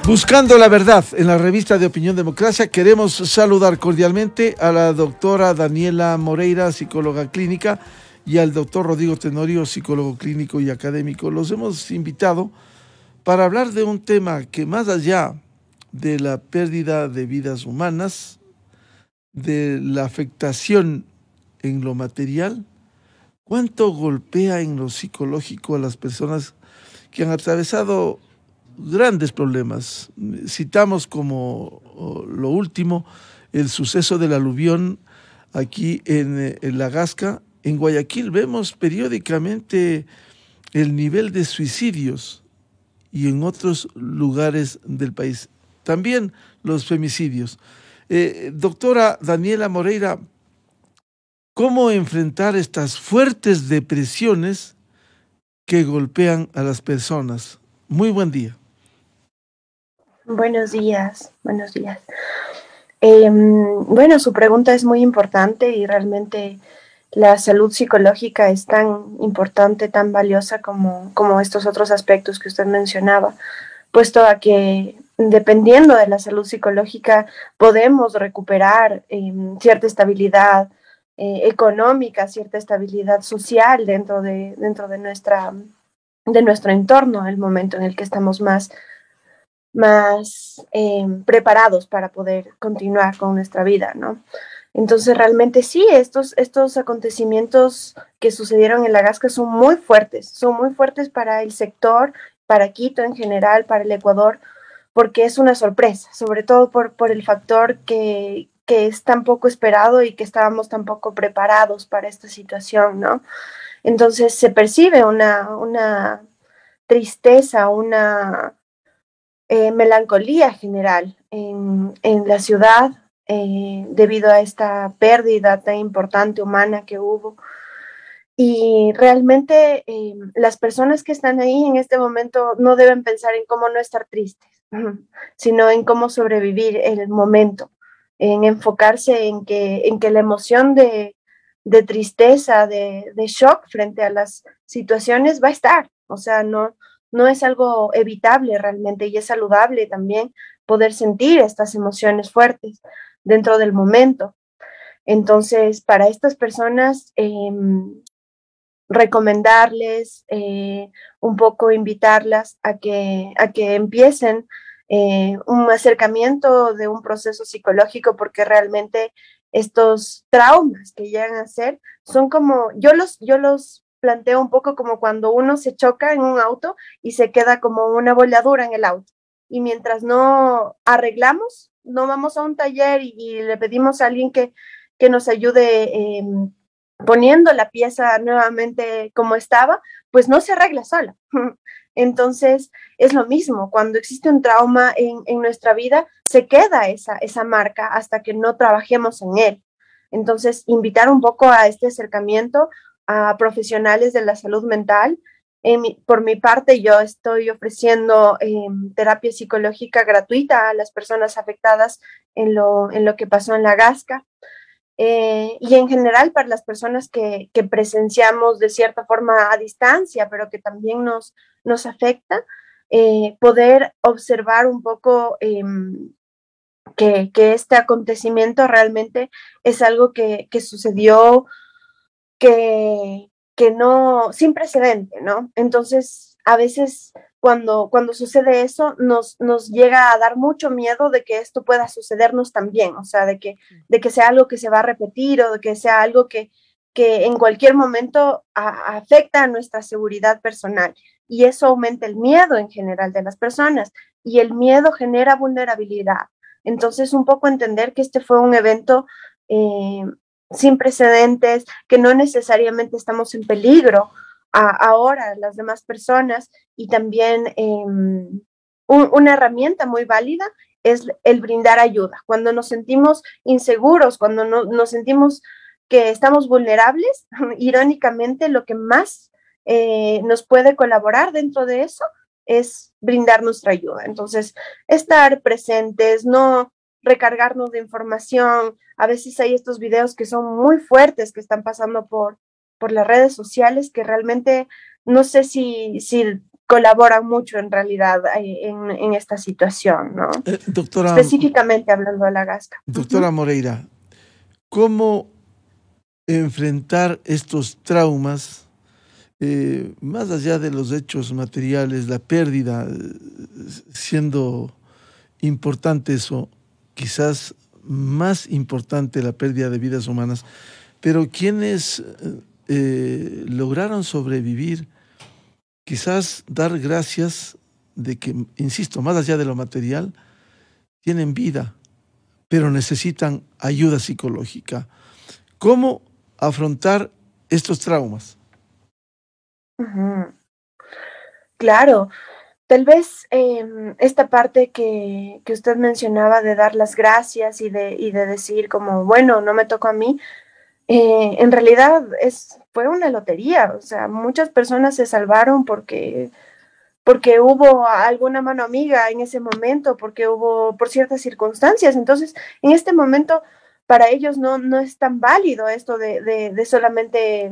Buscando la verdad en la revista de Opinión Democracia, queremos saludar cordialmente a la doctora Daniela Moreira, psicóloga clínica, y al doctor Rodrigo Tenorio, psicólogo clínico y académico. Los hemos invitado para hablar de un tema que, más allá de la pérdida de vidas humanas, de la afectación en lo material, cuánto golpea en lo psicológico a las personas que han atravesado grandes problemas. Citamos como lo último el suceso del aluvión aquí en La Gasca. En Guayaquil vemos periódicamente el nivel de suicidios y en otros lugares del país. También los femicidios. Doctora Daniela Moreira, ¿cómo enfrentar estas fuertes depresiones que golpean a las personas? Muy buen día. Buenos días, buenos días. Bueno, su pregunta es muy importante y realmente la salud psicológica es tan importante, tan valiosa como estos otros aspectos que usted mencionaba, puesto a que dependiendo de la salud psicológica podemos recuperar cierta estabilidad económica, cierta estabilidad social dentro de nuestro entorno, el momento en el que estamos más preparados para poder continuar con nuestra vida, ¿no? Entonces, realmente sí, estos acontecimientos que sucedieron en La Gasca son muy fuertes para el sector, para Quito en general, para el Ecuador, porque es una sorpresa, sobre todo por el factor que es tan poco esperado y que estábamos tan poco preparados para esta situación, ¿no? Entonces, se percibe una tristeza, una melancolía general en la ciudad debido a esta pérdida tan importante humana que hubo. Y realmente las personas que están ahí en este momento no deben pensar en cómo no estar tristes, sino en cómo sobrevivir el momento, en enfocarse en que la emoción de tristeza, de shock frente a las situaciones va a estar. O sea, no es algo evitable realmente y es saludable también poder sentir estas emociones fuertes dentro del momento. Entonces, para estas personas, recomendarles, un poco invitarlas a que empiecen un acercamiento de un proceso psicológico, porque realmente estos traumas que llegan a ser son como, yo los planteo un poco como cuando uno se choca en un auto y se queda como una bolladura en el auto. Y mientras no arreglamos, no vamos a un taller y le pedimos a alguien que nos ayude poniendo la pieza nuevamente como estaba, pues no se arregla sola. Entonces, es lo mismo, cuando existe un trauma en nuestra vida, se queda esa marca hasta que no trabajemos en él. Entonces, invitar un poco a este acercamiento a profesionales de la salud mental. Por mi parte, yo estoy ofreciendo terapia psicológica gratuita a las personas afectadas en lo que pasó en La Gasca. Y en general para las personas que presenciamos de cierta forma a distancia, pero que también nos afecta, poder observar un poco que este acontecimiento realmente es algo que sucedió que no, sin precedente, ¿no? Entonces, a veces cuando sucede eso, nos llega a dar mucho miedo de que esto pueda sucedernos también, o sea, de que sea algo que se va a repetir o de que sea algo que en cualquier momento afecta a nuestra seguridad personal. Y eso aumenta el miedo en general de las personas y el miedo genera vulnerabilidad. Entonces, un poco entender que este fue un evento sin precedentes, que no necesariamente estamos en peligro ahora las demás personas y también una herramienta muy válida es el brindar ayuda. Cuando nos sentimos inseguros, cuando nos sentimos que estamos vulnerables, irónicamente lo que más nos puede colaborar dentro de eso es brindar nuestra ayuda. Entonces, estar presentes, no recargarnos de información. A veces hay estos videos que son muy fuertes que están pasando por las redes sociales que realmente no sé si colaboran mucho en realidad en esta situación, ¿no? Doctora, específicamente hablando de la Gasca. Doctora Moreira, ¿cómo enfrentar estos traumas, más allá de los hechos materiales, la pérdida, siendo importante eso, quizás más importante la pérdida de vidas humanas, pero quienes lograron sobrevivir, quizás dar gracias de que, insisto, más allá de lo material, tienen vida, pero necesitan ayuda psicológica? ¿Cómo afrontar estos traumas? Claro, tal vez esta parte que usted mencionaba de dar las gracias y de decir como, bueno, no me tocó a mí, en realidad fue una lotería. O sea, muchas personas se salvaron porque hubo alguna mano amiga en ese momento, porque hubo por ciertas circunstancias. Entonces, en este momento, para ellos no es tan válido esto de solamente,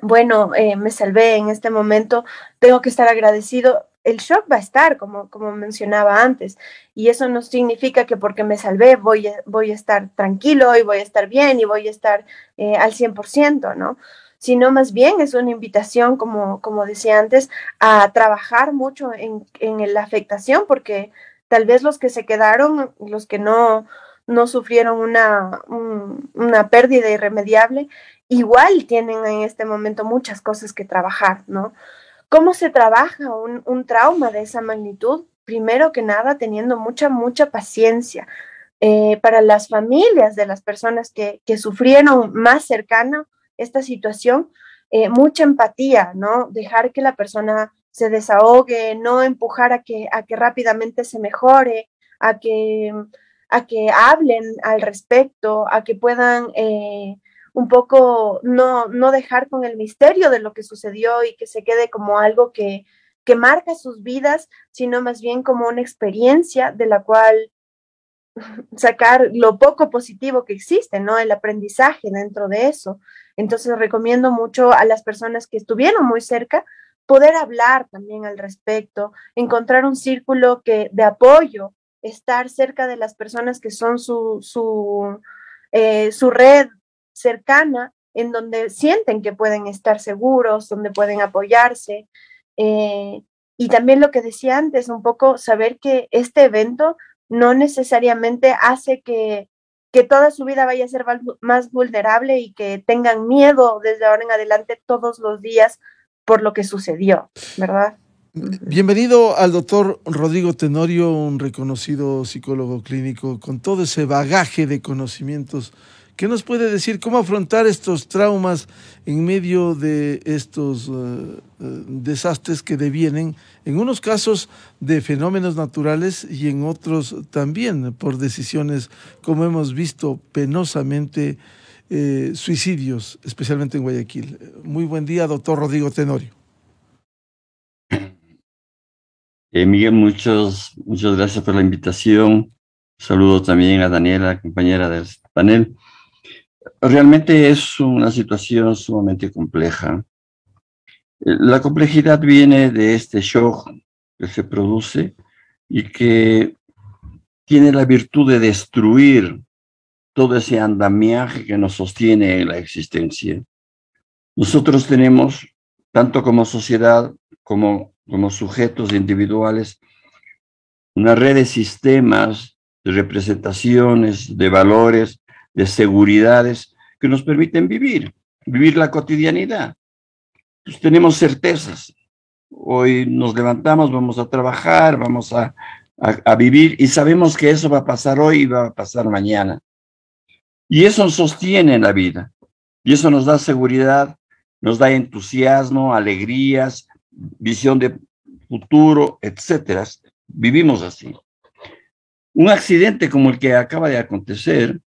bueno, me salvé en este momento, tengo que estar agradecido. El shock va a estar, como mencionaba antes, y eso no significa que porque me salvé voy a estar tranquilo y voy a estar bien y voy a estar al 100%, ¿no? Sino más bien es una invitación, como decía antes, a trabajar mucho en la afectación, porque tal vez los que se quedaron, los que no sufrieron una pérdida irremediable, igual tienen en este momento muchas cosas que trabajar, ¿no? ¿Cómo se trabaja un trauma de esa magnitud? Primero que nada, teniendo mucha paciencia. Para las familias de las personas que sufrieron más cercano esta situación, mucha empatía, ¿no? Dejar que la persona se desahogue, no empujar a que rápidamente se mejore, a que, a que hablen al respecto, a que puedan un poco no dejar con el misterio de lo que sucedió y que se quede como algo que marca sus vidas, sino más bien como una experiencia de la cual sacar lo poco positivo que existe, ¿no? El aprendizaje dentro de eso. Entonces recomiendo mucho a las personas que estuvieron muy cerca poder hablar también al respecto, encontrar un círculo de apoyo, estar cerca de las personas que son su red cercana, en donde sienten que pueden estar seguros, donde pueden apoyarse. Y también lo que decía antes, un poco saber que este evento no necesariamente hace que toda su vida vaya a ser más vulnerable y que tengan miedo desde ahora en adelante todos los días por lo que sucedió, ¿verdad? Bienvenido al doctor Rodrigo Tenorio, un reconocido psicólogo clínico con todo ese bagaje de conocimientos. ¿Qué nos puede decir cómo afrontar estos traumas en medio de estos desastres que devienen, en unos casos de fenómenos naturales y en otros también por decisiones, como hemos visto penosamente, suicidios, especialmente en Guayaquil? Muy buen día, doctor Rodrigo Tenorio. Miguel, muchas gracias por la invitación. Saludo también a Daniela, compañera del panel. Realmente es una situación sumamente compleja. La complejidad viene de este shock que se produce y que tiene la virtud de destruir todo ese andamiaje que nos sostiene en la existencia. Nosotros tenemos, tanto como sociedad como sujetos individuales, una red de sistemas, de representaciones, de valores, de seguridades que nos permiten vivir la cotidianidad. Pues tenemos certezas. Hoy nos levantamos, vamos a trabajar, vamos a vivir y sabemos que eso va a pasar hoy y va a pasar mañana. Y eso nos sostiene en la vida. Y eso nos da seguridad, nos da entusiasmo, alegrías, visión de futuro, etcétera. Vivimos así. Un accidente como el que acaba de acontecer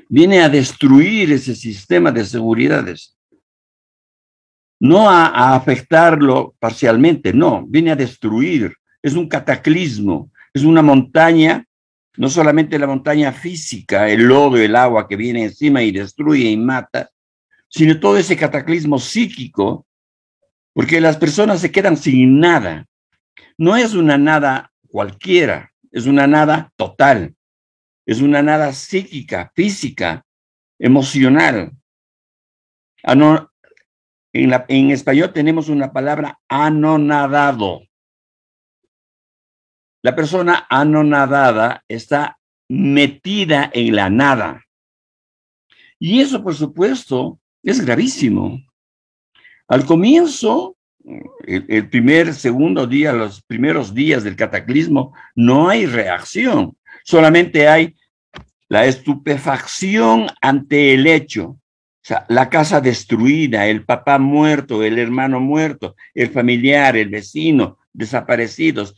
viene a destruir ese sistema de seguridades. No a afectarlo parcialmente, no, viene a destruir. Es un cataclismo, es una montaña, no solamente la montaña física, el lodo, el agua que viene encima y destruye y mata, sino todo ese cataclismo psíquico porque las personas se quedan sin nada. No es una nada cualquiera, es una nada total, es una nada psíquica, física, emocional. En español tenemos una palabra anonadado. La persona anonadada está metida en la nada. Y eso, por supuesto, es gravísimo. Al comienzo, el primer, segundo día, los primeros días del cataclismo, no hay reacción. Solamente hay la estupefacción ante el hecho. O sea, la casa destruida, el papá muerto, el hermano muerto, el familiar, el vecino, desaparecidos.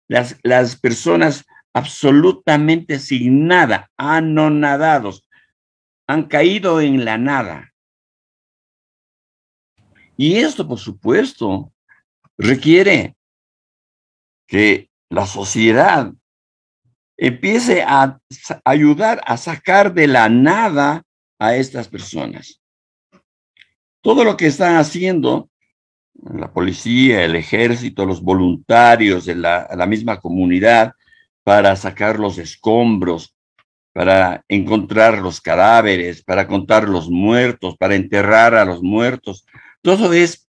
Las personas absolutamente sin nada, anonadados, han caído en la nada. Y esto, por supuesto, requiere que la sociedad empiece a ayudar a sacar de la nada a estas personas. Todo lo que están haciendo la policía, el ejército, los voluntarios de la misma comunidad para sacar los escombros, para encontrar los cadáveres, para contar los muertos, para enterrar a los muertos. Todo es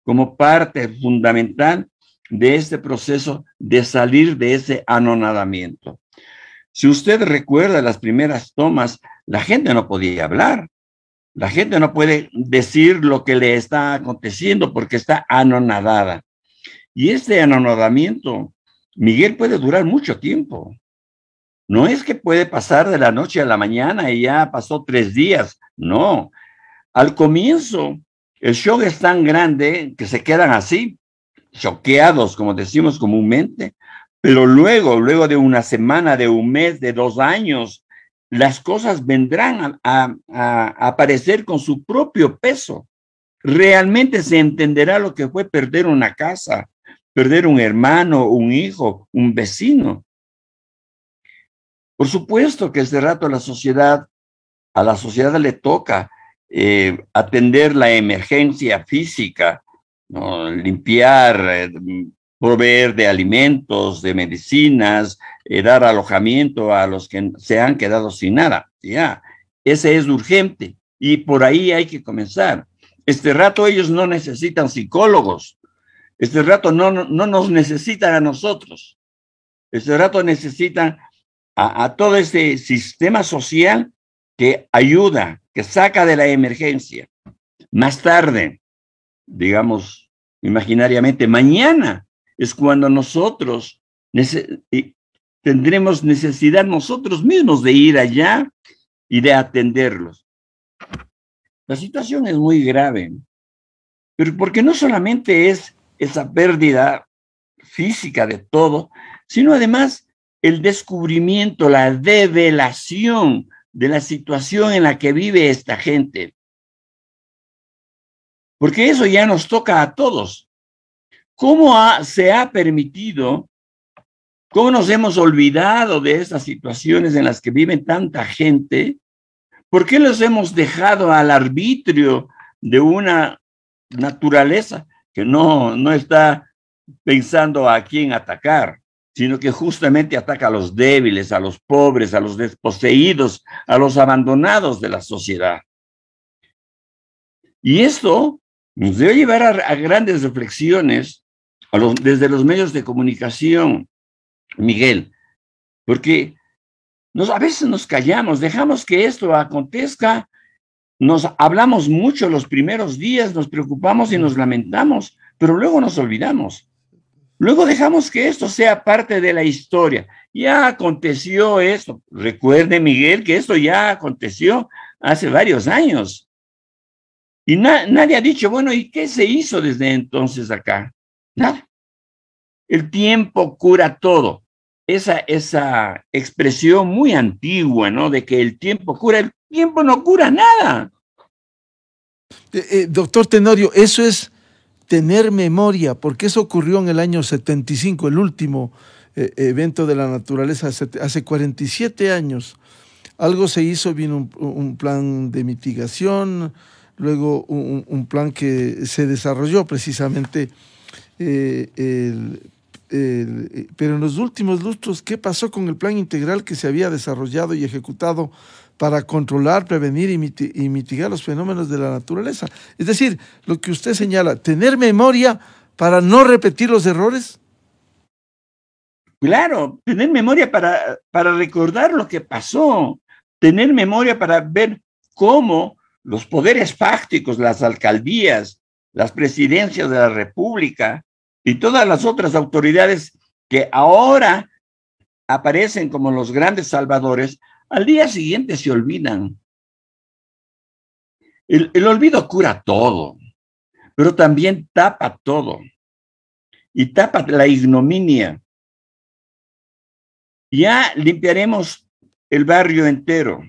como parte fundamental de este proceso de salir de ese anonadamiento. Si usted recuerda las primeras tomas, la gente no podía hablar. La gente no puede decir lo que le está aconteciendo porque está anonadada. Y este anonadamiento, Miguel, puede durar mucho tiempo. No es que puede pasar de la noche a la mañana y ya pasó 3 días. No. Al comienzo, el shock es tan grande que se quedan así, choqueados, como decimos comúnmente, pero luego de una semana, de un mes, de 2 años, las cosas vendrán a aparecer con su propio peso. Realmente se entenderá lo que fue perder una casa, perder un hermano, un hijo, un vecino. Por supuesto que este rato a la sociedad le toca atender la emergencia física, ¿no? Limpiar, proveer de alimentos, de medicinas, dar alojamiento a los que se han quedado sin nada. Ya, ese es urgente y por ahí hay que comenzar. Este rato ellos no necesitan psicólogos. Este rato no nos necesitan a nosotros. Este rato necesitan a todo este sistema social que ayuda, que saca de la emergencia. Más tarde, digamos, imaginariamente, mañana es cuando nosotros tendremos necesidad nosotros mismos de ir allá y de atenderlos. La situación es muy grave, pero porque no solamente es esa pérdida física de todo, sino además el descubrimiento, la develación de la situación en la que vive esta gente. Porque eso ya nos toca a todos. ¿Cómo se ha permitido, cómo nos hemos olvidado de estas situaciones en las que vive tanta gente? ¿Por qué los hemos dejado al arbitrio de una naturaleza que no está pensando a quién atacar, sino que justamente ataca a los débiles, a los pobres, a los desposeídos, a los abandonados de la sociedad? Y esto nos debe llevar a grandes reflexiones desde los medios de comunicación, Miguel, porque a veces nos callamos, dejamos que esto acontezca, nos hablamos mucho los primeros días, nos preocupamos y nos lamentamos, pero luego nos olvidamos. Luego dejamos que esto sea parte de la historia. Ya aconteció esto. Recuerde, Miguel, que esto ya aconteció hace varios años. Y nadie ha dicho, bueno, ¿y qué se hizo desde entonces acá? Nada. El tiempo cura todo. Esa expresión muy antigua, ¿no? De que el tiempo cura. El tiempo no cura nada. Doctor Tenorio, eso es tener memoria, porque eso ocurrió en el año 75, el último evento de la naturaleza, hace 47 años. Algo se hizo, vino un plan de mitigación, luego un plan que se desarrolló precisamente, pero en los últimos lustros, ¿qué pasó con el plan integral que se había desarrollado y ejecutado para controlar, prevenir y mitigar los fenómenos de la naturaleza? Es decir, lo que usted señala, tener memoria para no repetir los errores. Claro, tener memoria para recordar lo que pasó, tener memoria para ver cómo los poderes fácticos, las alcaldías, las presidencias de la República y todas las otras autoridades que ahora aparecen como los grandes salvadores, al día siguiente se olvidan. El olvido cura todo, pero también tapa todo y tapa la ignominia. Ya limpiaremos el barrio entero.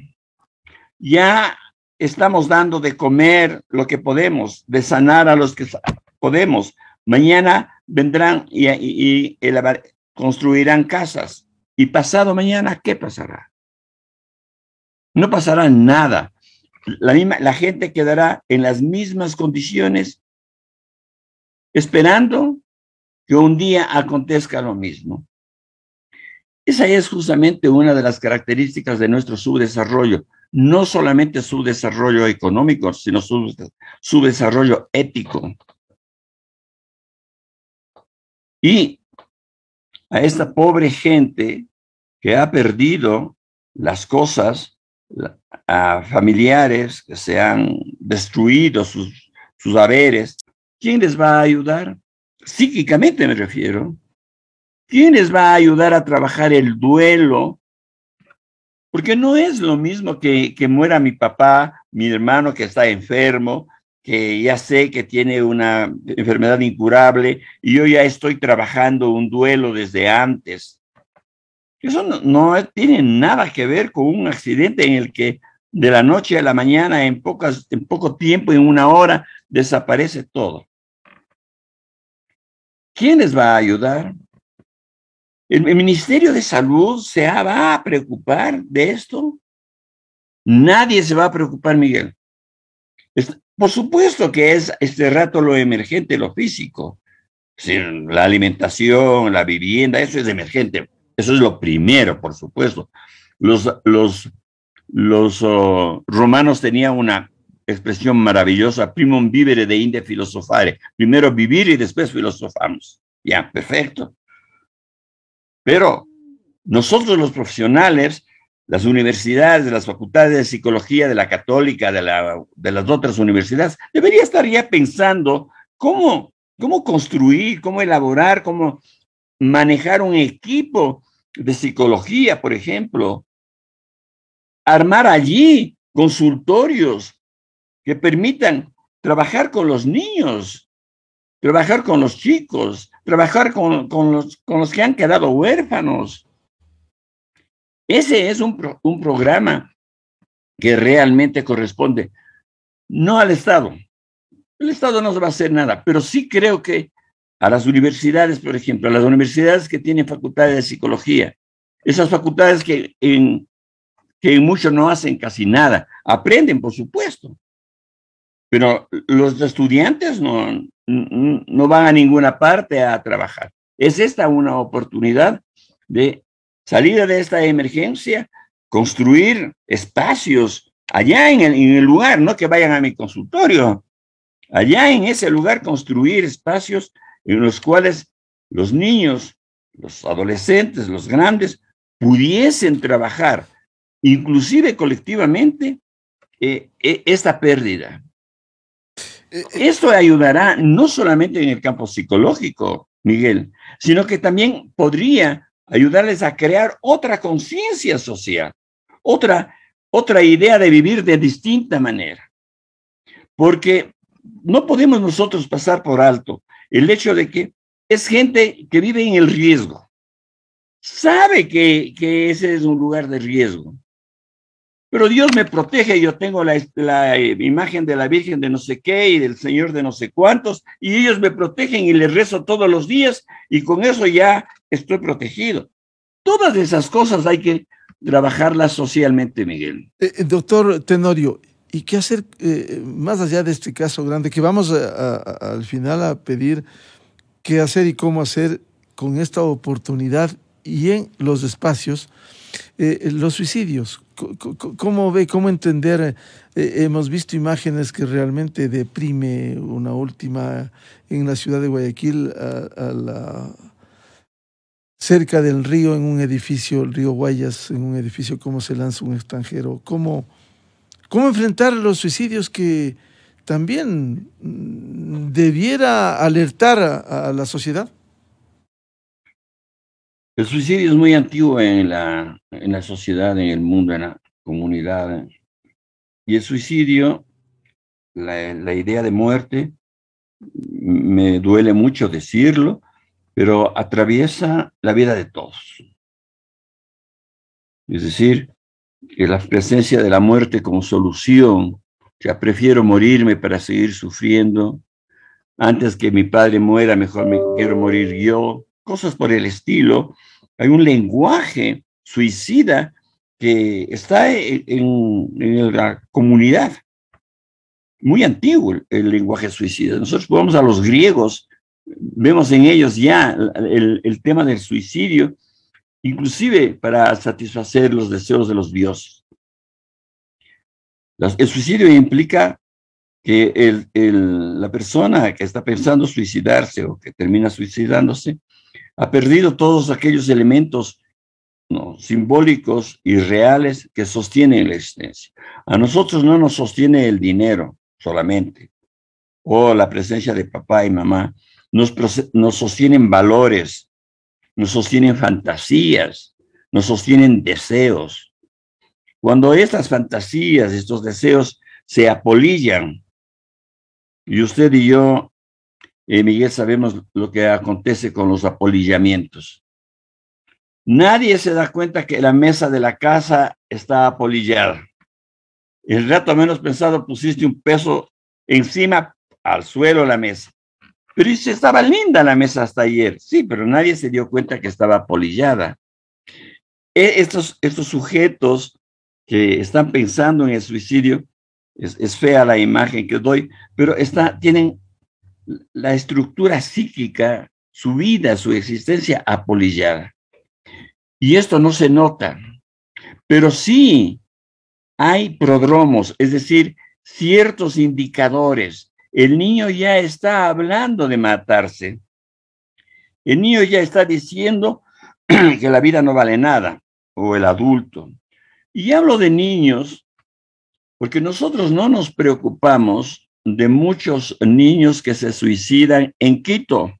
Ya estamos dando de comer lo que podemos, de sanar a los que podemos. Mañana vendrán y construirán casas. Y pasado mañana, ¿qué pasará? No pasará nada. La gente quedará en las mismas condiciones, esperando que un día acontezca lo mismo. Esa es justamente una de las características de nuestro subdesarrollo. No solamente su desarrollo económico, sino su desarrollo ético. Y a esta pobre gente que ha perdido las cosas, a familiares que se han destruido sus haberes, ¿quién les va a ayudar? Psíquicamente me refiero. ¿Quién les va a ayudar a trabajar el duelo? Porque no es lo mismo que muera mi papá, mi hermano que está enfermo, que ya sé que tiene una enfermedad incurable y yo ya estoy trabajando un duelo desde antes. Eso no tiene nada que ver con un accidente en el que de la noche a la mañana, en poco tiempo, en una hora, desaparece todo. ¿Quién les va a ayudar? ¿El Ministerio de Salud va a preocupar de esto? Nadie se va a preocupar, Miguel. Por supuesto que es este rato lo emergente, lo físico. Sí, la alimentación, la vivienda, eso es emergente. Eso es lo primero, por supuesto. Los romanos tenían una expresión maravillosa, primum vivere deinde philosophare. Primero vivir y después filosofamos. Ya, perfecto. Pero nosotros los profesionales, las universidades, las facultades de psicología de la Católica, de las otras universidades, debería estar ya pensando cómo construir, cómo elaborar, cómo manejar un equipo de psicología, por ejemplo. Armar allí consultorios que permitan trabajar con los niños, trabajar con los chicos, trabajar con los que han quedado huérfanos. Ese es un programa que realmente corresponde, no al Estado. El Estado no va a hacer nada, pero sí creo que a las universidades, por ejemplo, a las universidades que tienen facultades de psicología, esas facultades que en muchos no hacen casi nada, aprenden, por supuesto, pero los estudiantes no van a ninguna parte a trabajar. Es esta una oportunidad de salir de esta emergencia, construir espacios allá en el lugar, no que vayan a mi consultorio, allá en ese lugar construir espacios en los cuales los niños, los adolescentes, los grandes, pudiesen trabajar, inclusive colectivamente, esta pérdida. Esto ayudará no solamente en el campo psicológico, Miguel, sino que también podría ayudarles a crear otra conciencia social, otra idea de vivir de distinta manera. Porque no podemos nosotros pasar por alto el hecho de que es gente que vive en el riesgo. Sabe que ese es un lugar de riesgo. Pero Dios me protege, yo tengo la imagen de la Virgen de no sé qué y del Señor de no sé cuántos, y ellos me protegen y les rezo todos los días, y con eso ya estoy protegido. Todas esas cosas hay que trabajarlas socialmente, Miguel. Doctor Tenorio, ¿Y qué hacer más allá de este caso grande? Que vamos al final a pedir qué hacer y cómo hacer con esta oportunidad y en los espacios, los suicidios. ¿Cómo ve, cómo entender? Hemos visto imágenes que realmente deprime. Una última en la ciudad de Guayaquil, cerca del río, en un edificio, el río Guayas, en un edificio, cómo se lanza un extranjero. ¿Cómo enfrentar los suicidios que también debiera alertar a la sociedad? El suicidio es muy antiguo en la sociedad, en el mundo, en la comunidad. Y el suicidio, la idea de muerte, me duele mucho decirlo, pero atraviesa la vida de todos. Es decir, que la presencia de la muerte como solución, o sea, prefiero morirme para seguir sufriendo, antes que mi padre muera, mejor me quiero morir yo, cosas por el estilo. Hay un lenguaje suicida que está en la comunidad. Muy antiguo el lenguaje suicida. Nosotros vamos a los griegos, vemos en ellos ya el tema del suicidio, inclusive para satisfacer los deseos de los dioses. El suicidio implica que la persona que está pensando suicidarse o que termina suicidándose ha perdido todos aquellos elementos, ¿no?, simbólicos y reales que sostienen la existencia. A nosotros no nos sostiene el dinero solamente, o la presencia de papá y mamá, nos sostienen valores, nos sostienen fantasías, nos sostienen deseos. Cuando estas fantasías, estos deseos se apolillan, y usted y yo, Miguel, sabemos lo que acontece con los apolillamientos. Nadie se da cuenta que la mesa de la casa está apolillada. El rato menos pensado pusiste un peso encima al suelo la mesa. Pero dice, estaba linda la mesa hasta ayer. Sí, pero nadie se dio cuenta que estaba apolillada. Estos sujetos que están pensando en el suicidio, es fea la imagen que doy, pero tienen la estructura psíquica, su vida, su existencia apolillada. Y esto no se nota, pero sí hay prodromos, es decir, ciertos indicadores. El niño ya está hablando de matarse. El niño ya está diciendo que la vida no vale nada, o el adulto. Y hablo de niños porque nosotros no nos preocupamos de muchos niños que se suicidan en Quito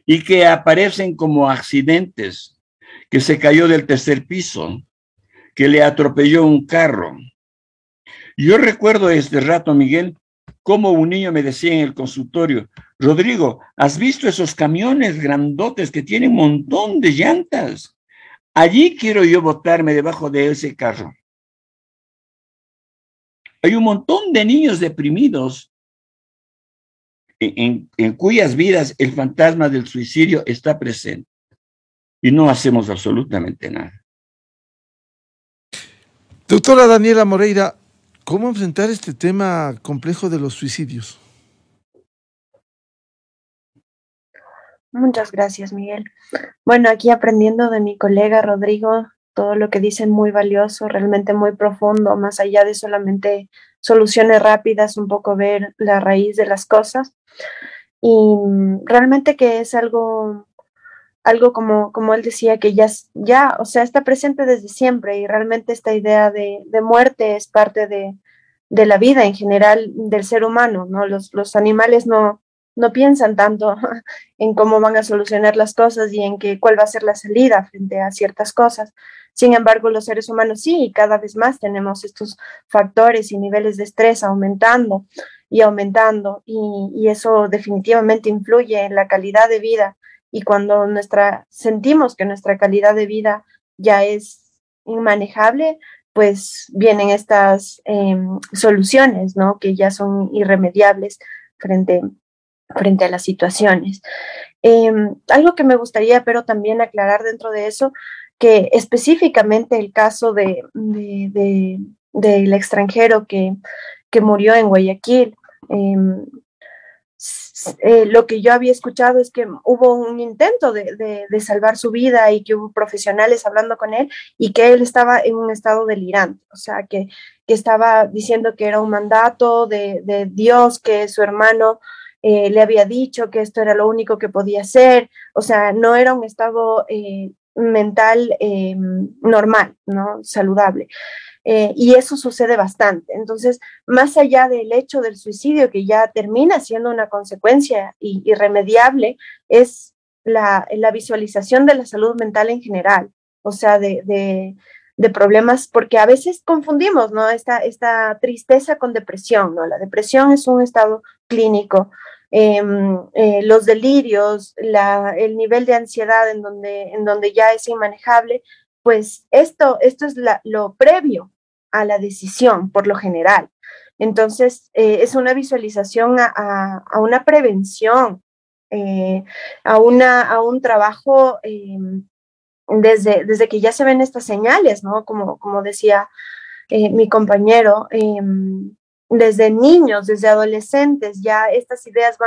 y que aparecen como accidentes, que se cayó del tercer piso, que le atropelló un carro. Yo recuerdo este rato, Miguel, cómo un niño me decía en el consultorio, Rodrigo, ¿has visto esos camiones grandotes que tienen un montón de llantas? Allí quiero yo botarme debajo de ese carro. Hay un montón de niños deprimidos en cuyas vidas el fantasma del suicidio está presente y no hacemos absolutamente nada. Doctora Daniela Moreira, ¿cómo enfrentar este tema complejo de los suicidios? Muchas gracias, Miguel. Bueno, aquí aprendiendo de mi colega Rodrigo, todo lo que dicen muy valioso, realmente muy profundo, más allá de solamente soluciones rápidas, un poco ver la raíz de las cosas. Y realmente que es algo como él decía, que ya, o sea, está presente desde siempre, y realmente esta idea de muerte es parte de la vida en general del ser humano, ¿no? Los animales no piensan tanto en cómo van a solucionar las cosas y en cuál va a ser la salida frente a ciertas cosas. Sin embargo, los seres humanos sí, y cada vez más tenemos estos factores y niveles de estrés aumentando y aumentando, y eso definitivamente influye en la calidad de vida. Y cuando sentimos que nuestra calidad de vida ya es inmanejable, pues vienen estas soluciones, ¿no?, que ya son irremediables frente a las situaciones. Algo que me gustaría, pero también aclarar dentro de eso, que específicamente el caso de del extranjero que murió en Guayaquil. Lo que yo había escuchado es que hubo un intento de salvar su vida y que hubo profesionales hablando con él y que él estaba en un estado delirante, o sea, que estaba diciendo que era un mandato de Dios, que su hermano le había dicho que esto era lo único que podía hacer, o sea, no era un estado mental normal, ¿no? Saludable. Y eso sucede bastante. Entonces, más allá del hecho del suicidio, que ya termina siendo una consecuencia irremediable, es la visualización de la salud mental en general, o sea, de problemas, porque a veces confundimos, ¿no? Esta tristeza con depresión, ¿no? La depresión es un estado clínico. Los delirios, el nivel de ansiedad en donde ya es inmanejable, pues esto es lo previo a la decisión, por lo general. Entonces, es una visualización a una prevención, a un trabajo desde que ya se ven estas señales, ¿no? Como decía mi compañero, desde niños, desde adolescentes, ya estas ideas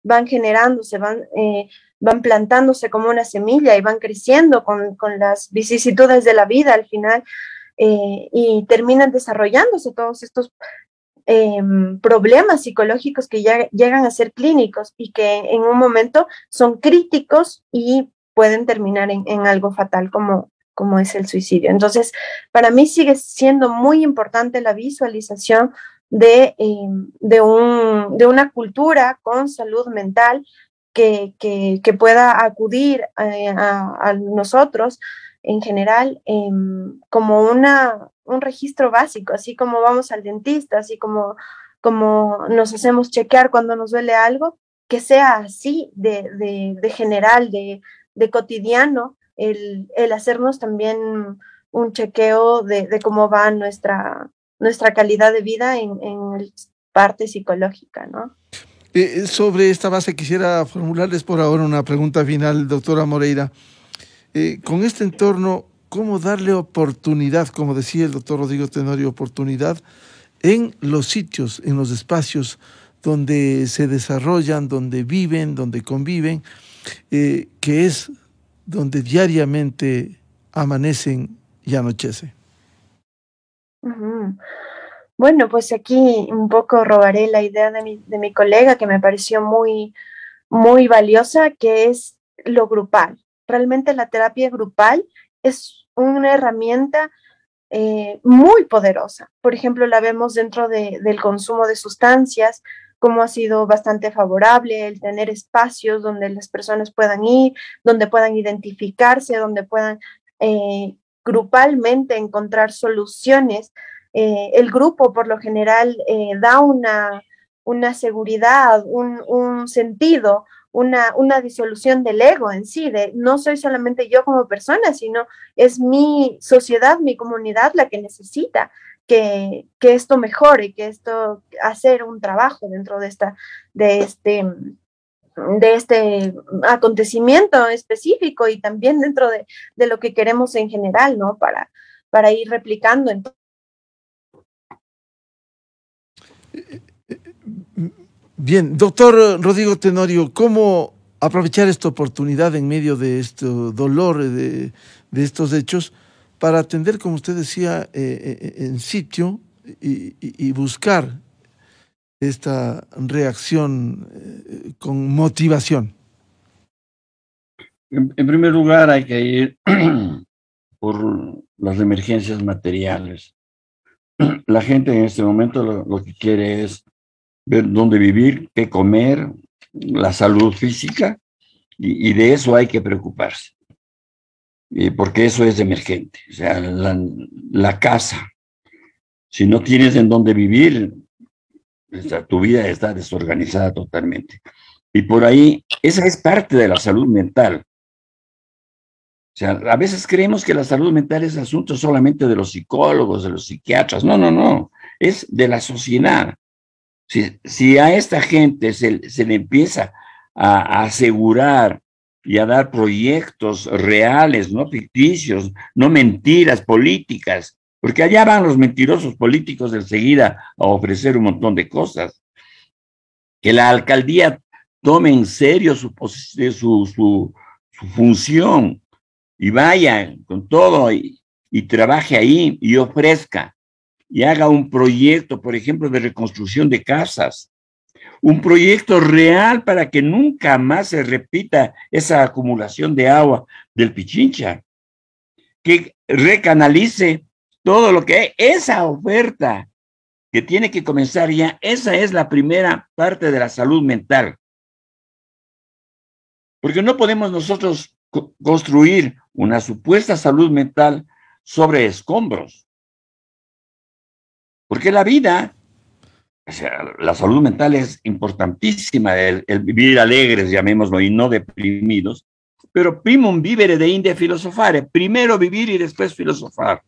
van generándose, van plantándose como una semilla y van creciendo con las vicisitudes de la vida al final, y terminan desarrollándose todos estos problemas psicológicos que ya llegan a ser clínicos y que en un momento son críticos y pueden terminar en algo fatal como es el suicidio. Entonces, para mí sigue siendo muy importante la visualización de una cultura con salud mental que pueda acudir a nosotros en general como un registro básico, así como vamos al dentista, así como nos hacemos chequear cuando nos duele algo, que sea así de general, de cotidiano, el hacernos también un chequeo de cómo va nuestra calidad de vida en parte psicológica, ¿no? Sobre esta base quisiera formularles por ahora una pregunta final, doctora Moreira. Con este entorno, ¿cómo darle oportunidad, como decía el doctor Rodrigo Tenorio, oportunidad en los sitios, en los espacios donde se desarrollan, donde viven, donde conviven, que es donde diariamente amanecen y anochece? Uh-huh. Bueno, pues aquí un poco robaré la idea de mi colega, que me pareció muy, muy valiosa, que es lo grupal. Realmente la terapia grupal es una herramienta muy poderosa. Por ejemplo, la vemos dentro del consumo de sustancias, como ha sido bastante favorable el tener espacios donde las personas puedan ir, donde puedan identificarse, donde puedan grupalmente encontrar soluciones. El grupo, por lo general, da una seguridad, un sentido, una disolución del ego en sí, de no soy solamente yo como persona, sino es mi sociedad, mi comunidad la que necesita que esto mejore, que esto hacer un trabajo dentro de este acontecimiento específico y también dentro de lo que queremos en general, ¿no? Para ir replicando. Bien, doctor Rodrigo Tenorio, ¿cómo aprovechar esta oportunidad en medio de este dolor, de estos hechos, para atender, como usted decía, en sitio y buscar esta reacción con motivación? En primer lugar, hay que ir por las emergencias materiales. La gente en este momento lo que quiere es ver dónde vivir, qué comer, la salud física, y de eso hay que preocuparse, porque eso es emergente. O sea, la casa, si no tienes en dónde vivir, tu vida está desorganizada totalmente. Y por ahí, esa es parte de la salud mental. O sea, a veces creemos que la salud mental es asunto solamente de los psicólogos, de los psiquiatras. No, no, no, es de la sociedad. Si a esta gente se le empieza a asegurar y a dar proyectos reales, no ficticios, no mentiras políticas, porque allá van los mentirosos políticos enseguida a ofrecer un montón de cosas. Que la alcaldía tome en serio su función y vaya con todo y trabaje ahí y ofrezca y haga un proyecto, por ejemplo, de reconstrucción de casas, un proyecto real para que nunca más se repita esa acumulación de agua del Pichincha, que recanalice todo lo que hay, esa oferta que tiene que comenzar ya. Esa es la primera parte de la salud mental. Porque no podemos nosotros construir una supuesta salud mental sobre escombros. Porque la vida, o sea, la salud mental es importantísima, el vivir alegres, llamémoslo, y no deprimidos, pero primum vivere de inde filosofare, primero vivir y después filosofar.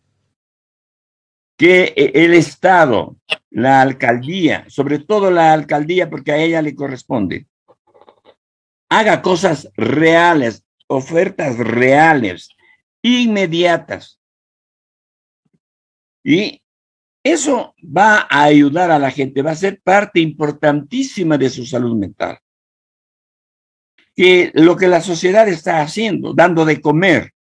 Que el Estado, la alcaldía, sobre todo la alcaldía, porque a ella le corresponde, haga cosas reales, ofertas reales, inmediatas. Y eso va a ayudar a la gente, va a ser parte importantísima de su salud mental. Que lo que la sociedad está haciendo, dando de comer,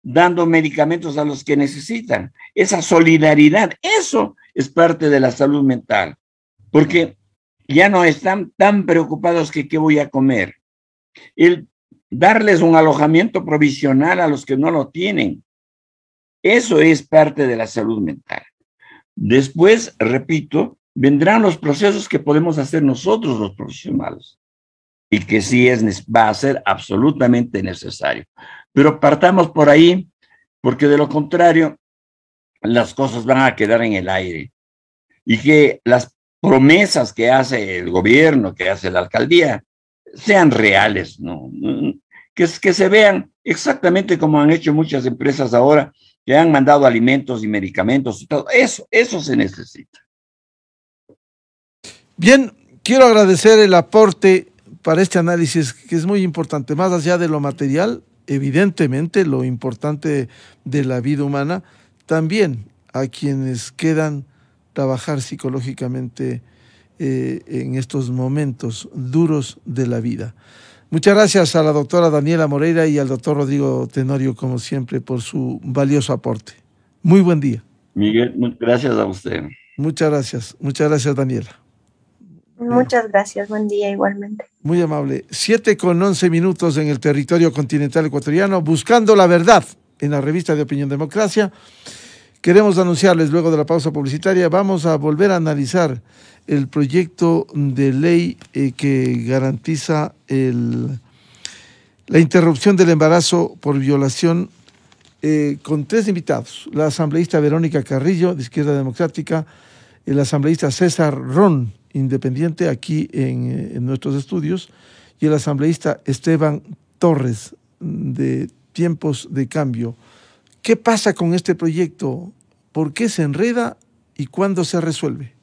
dando medicamentos a los que necesitan, esa solidaridad, eso es parte de la salud mental, porque ya no están tan preocupados que qué voy a comer. El darles un alojamiento provisional a los que no lo tienen, eso es parte de la salud mental. Después, repito, vendrán los procesos que podemos hacer nosotros los profesionales y que sí va a ser absolutamente necesario. Pero partamos por ahí, porque de lo contrario, las cosas van a quedar en el aire. Y que las promesas que hace el gobierno, que hace la alcaldía, sean reales, ¿no? Que se vean exactamente como han hecho muchas empresas ahora, que han mandado alimentos y medicamentos y todo. Eso se necesita. Bien, quiero agradecer el aporte para este análisis, que es muy importante, más allá de lo material, evidentemente lo importante de la vida humana, también a quienes quedan trabajar psicológicamente en estos momentos duros de la vida. Muchas gracias a la doctora Daniela Moreira y al doctor Rodrigo Tenorio, como siempre, por su valioso aporte. Muy buen día. Miguel, gracias a usted. Muchas gracias Daniela. Muchas gracias, buen día igualmente. Muy amable. 7:11 en el territorio continental ecuatoriano, buscando la verdad en la revista de Opinión Democracia. Queremos anunciarles, luego de la pausa publicitaria, vamos a volver a analizar el proyecto de ley que garantiza la interrupción del embarazo por violación con 3 invitados. La asambleísta Verónica Carrillo, de Izquierda Democrática, el asambleísta César Ron, independiente, aquí en nuestros estudios, y el asambleísta Esteban Torres, de Tiempos de Cambio. ¿Qué pasa con este proyecto? ¿Por qué se enreda y cuándo se resuelve?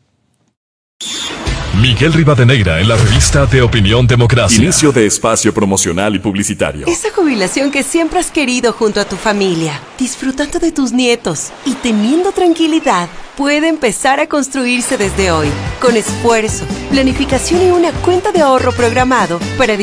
Miguel Rivadeneira en la revista de Opinión Democracia. Inicio de espacio promocional y publicitario. Esa jubilación que siempre has querido junto a tu familia, disfrutando de tus nietos y teniendo tranquilidad, puede empezar a construirse desde hoy, con esfuerzo, planificación y una cuenta de ahorro programado para